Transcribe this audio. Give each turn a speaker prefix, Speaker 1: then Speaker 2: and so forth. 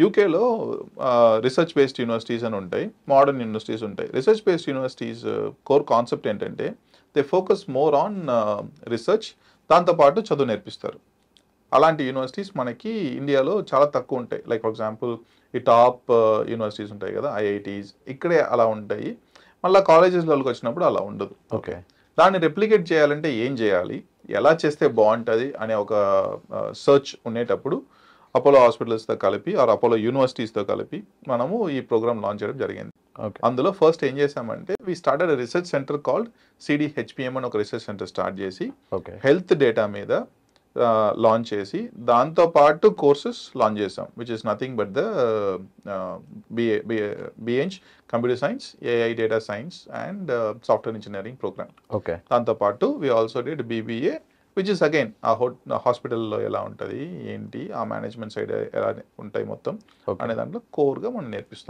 Speaker 1: యూకేలో research based universities అని ఉంటాయి, మోడర్న్ యూనివర్సిటీస్ ఉంటాయి. Research based universities core concept ఏంటంటే they focus more on research, దాంతోపాటు చదువు నేర్పిస్తారు. అలాంటి యూనివర్సిటీస్ మనకి ఇండియాలో చాలా తక్కువ ఉంటాయి. లైక్ ఫర్ ఎగ్జాంపుల్ ఈ టాప్ యూనివర్సిటీస్ ఉంటాయి కదా, ఐఐటీస్, ఇక్కడే అలా ఉంటాయి. మళ్ళీ కాలేజెస్లోకి వచ్చినప్పుడు అలా ఉండదు.
Speaker 2: ఓకే.
Speaker 1: దాన్ని రెప్లికేట్ చేయాలంటే ఏం చేయాలి, ఎలా చేస్తే బాగుంటుంది అనే ఒక సర్చ్ ఉండేటప్పుడు అపోలో హాస్పిటల్స్తో కలిపి ఆర్ అపోలో యూనివర్సిటీస్తో కలిపి మనము ఈ ప్రోగ్రామ్ లాంచ్ చేయడం జరిగింది. అందులో ఫస్ట్ ఏం చేసామంటే we started research centre called CDHPM అని ఒక రీసెర్చ్ సెంటర్ స్టార్ట్ చేసి హెల్త్ డేటా మీద లాంచ్ చేసి దాంతో పాటు కోర్సెస్ లాంచ్ చేసాం, which is nothing but the BMCH computer science, AI data science and software engineering programme. దాంతో పాటు we also did BBA, which is again ఆ హాస్పిటల్లో ఎలా ఉంటుంది ఏంటి, ఆ మేనేజ్మెంట్ సైడ్ ఎలా ఉంటాయి మొత్తం అనే దాంట్లో కోర్గా మనం నేర్పిస్తున్నాం.